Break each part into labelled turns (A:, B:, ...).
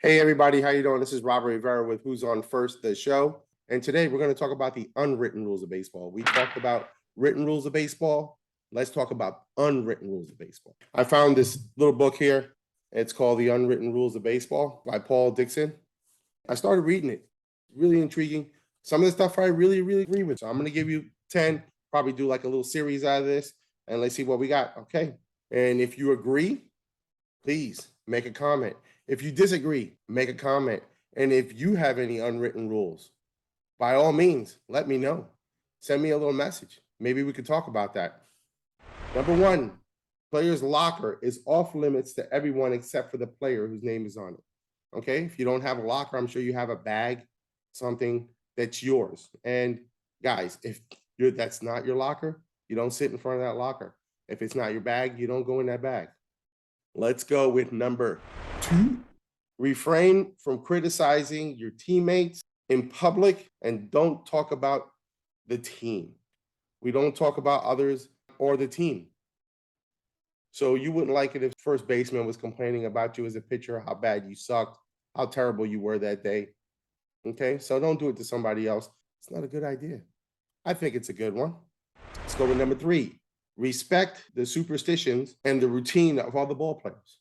A: Hey everybody, how you doing? This is Robert Rivera with Who's on First, the show. And today we're going to talk about the unwritten rules of baseball. We talked about written rules of baseball. Let's talk about unwritten rules of baseball. I found this little book here. It's called The Unwritten Rules of Baseball by Paul Dixon. I started reading it. Really intriguing. Some of the stuff I really agree with. So I'm going to give you 10, probably do like a little series out of this, and let's see what we got. Okay. And if you agree, please make a comment. If you disagree, make a comment. And if you have any unwritten rules, by all means, let me know. Send me a little message. Maybe we could talk about that. Number one, player's locker is off limits to everyone except for the player whose name is on it. Okay, if you don't have a locker, I'm sure you have a bag, something that's yours. And guys, if that's not your locker, you don't sit in front of that locker. If it's not your bag, you don't go in that bag. Let's go with number 2. Refrain from criticizing your teammates in public and don't talk about the team. We don't talk about others or the team. So you wouldn't like it if first baseman was complaining about you as a pitcher, how bad you sucked, how terrible you were that day. Okay, so don't do it to somebody else. It's not a good idea. I think it's a good one. Let's go with number 3. Respect the superstitions and the routine of all the ball players.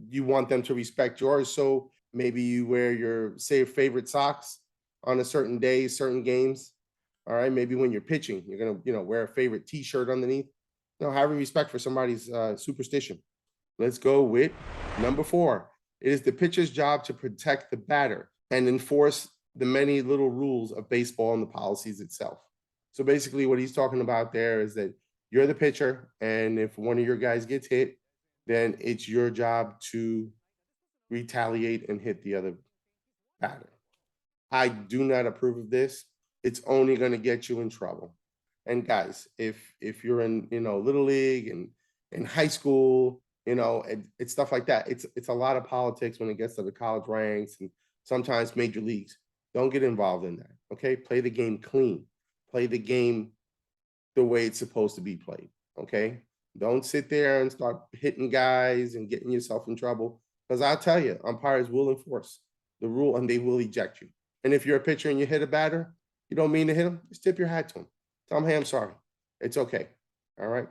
A: You want them to respect yours, so maybe you wear your, say, favorite socks on a certain day, certain games. All right, maybe when you're pitching, you're gonna, wear a favorite T-shirt underneath. Having respect for somebody's superstition. Let's go with number 4. It is the pitcher's job to protect the batter and enforce the many little rules of baseball and the policies itself. So basically, what he's talking about there is that you're the pitcher, and if one of your guys gets hit, then it's your job to retaliate and hit the other batter. I do not approve of this. It's only going to get you in trouble. And guys, if you're in, little league and in high school, it's stuff like that. It's a lot of politics when it gets to the college ranks and sometimes major leagues. Don't get involved in that. Okay, play the game clean. Play the game the way it's supposed to be played. Okay, don't sit there and start hitting guys and getting yourself in trouble. Because I'll tell you, umpires will enforce the rule and they will eject you. And if you're a pitcher and you hit a batter, you don't mean to hit him, just tip your hat to him. Tell him, hey, I'm sorry. It's okay. All right.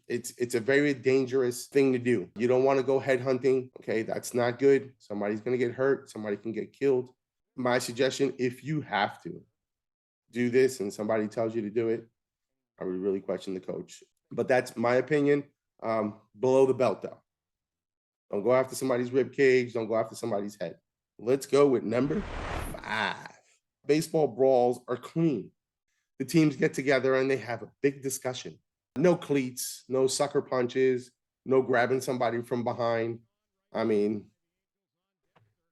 A: It's a very dangerous thing to do. You don't want to go head hunting. Okay, that's not good. Somebody's going to get hurt. Somebody can get killed. My suggestion, if you have to do this and somebody tells you to do it, I would really question the coach. But that's my opinion. Below the belt, though. Don't go after somebody's rib cage. Don't go after somebody's head. Let's go with number 5. Baseball brawls are clean. The teams get together and they have a big discussion. No cleats, no sucker punches, no grabbing somebody from behind. I mean,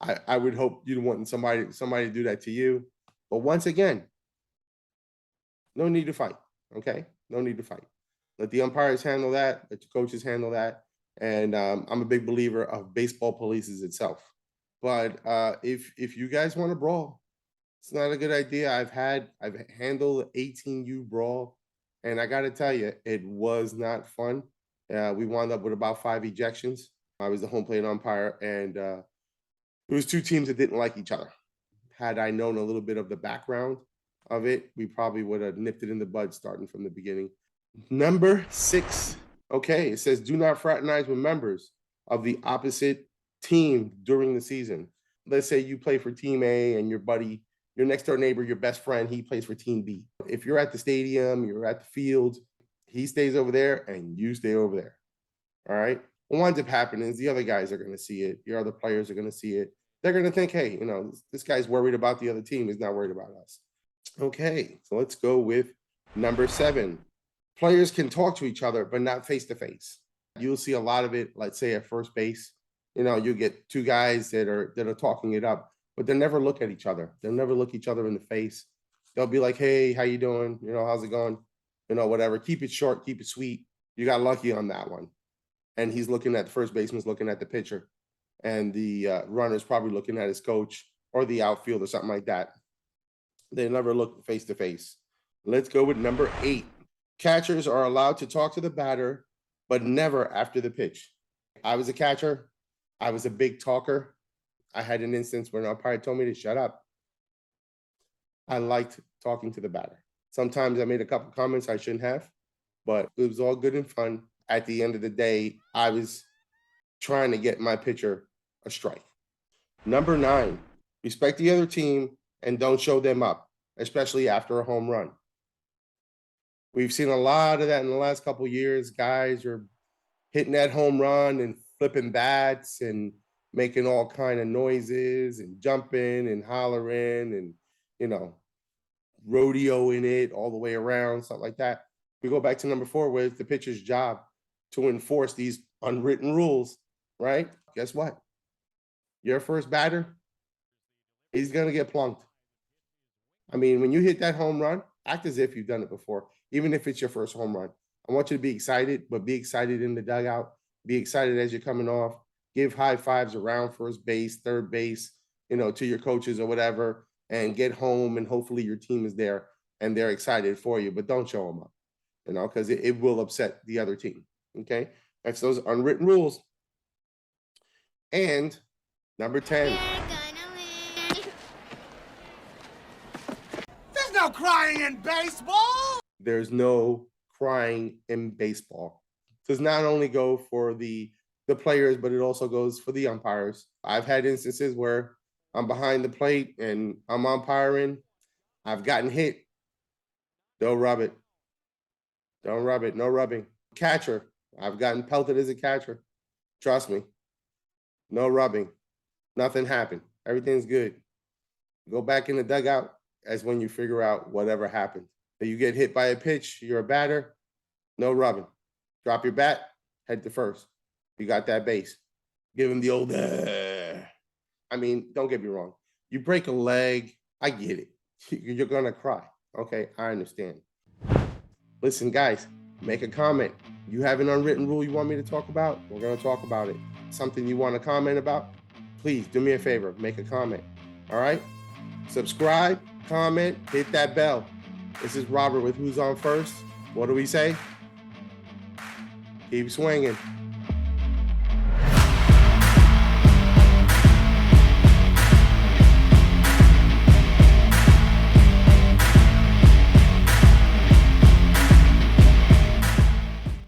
A: I would hope you don't want somebody to do that to you. But once again, no need to fight. Okay, no need to fight. Let the umpires handle that. Let the coaches handle that. And I'm a big believer of baseball polices itself. But if you guys want to brawl, it's not a good idea. I've handled 18U brawl, and I got to tell you, it was not fun. We wound up with about 5 ejections. I was the home plate umpire, and it was 2 teams that didn't like each other. Had I known a little bit of the background of it, we probably would have nipped it in the bud starting from the beginning. Number 6. Okay, it says do not fraternize with members of the opposite team during the season. Let's say you play for team A and your buddy, your next door neighbor, your best friend, he plays for team B. If you're at the stadium, you're at the field, he stays over there and you stay over there. All right. What winds up happening is the other guys are going to see it. Your other players are going to see it. They're going to think, hey, this guy's worried about the other team. He's not worried about us. Okay, so let's go with number 7. Players can talk to each other, but not face to face. You'll see a lot of it, let's say at first base. You get 2 guys that are talking it up, but they'll never look at each other. They'll never look each other in the face. They'll be like, hey, how you doing? How's it going? Whatever. Keep it short, keep it sweet. You got lucky on that one. And he's looking at the first baseman's looking at the pitcher, and the runner's probably looking at his coach or the outfield or something like that. They never look face to face. Let's go with number 8. Catchers are allowed to talk to the batter, but never after the pitch. I was a catcher. I was a big talker. I had an instance where an umpire told me to shut up. I liked talking to the batter. Sometimes I made a couple comments I shouldn't have, but it was all good and fun. At the end of the day, I was trying to get my pitcher a strike. Number 9, respect the other team and don't show them up, especially after a home run. We've seen a lot of that in the last couple of years. Guys are hitting that home run and flipping bats and making all kind of noises and jumping and hollering and, you know, rodeoing it all the way around, stuff like that. We go back to number 4, where it's the pitcher's job to enforce these unwritten rules, right? Guess what? Your first batter, he's going to get plunked. I mean, when you hit that home run, act as if you've done it before, even if it's your first home run. I want you to be excited, but be excited in the dugout. Be excited as you're coming off. Give high fives around first base, third base, you know, to your coaches or whatever, and get home, and hopefully your team is there and they're excited for you, but don't show them up, you know, because it will upset the other team, okay? That's those unwritten rules. And number 10.
B: There's no crying in baseball!
A: There's no crying in baseball. Does not only go for the players, but it also goes for the umpires. I've had instances where I'm behind the plate and I'm umpiring. I've gotten hit. Don't rub it. Don't rub it. No rubbing. Catcher. I've gotten pelted as a catcher. Trust me. No rubbing. Nothing happened. Everything's good. Go back in the dugout. That's when you figure out whatever happened. If you get hit by a pitch, you're a batter, no rubbing. Drop your bat, head to first. You got that base. Give him the old, I mean, don't get me wrong. You break a leg, I get it. You're gonna cry, okay? I understand. Listen, guys, make a comment. You have an unwritten rule you want me to talk about? We're gonna talk about it. Something you wanna comment about? Please do me a favor, make a comment, all right? Subscribe, comment, hit that bell. This is Robert with Who's On First. What do we say? Keep swinging.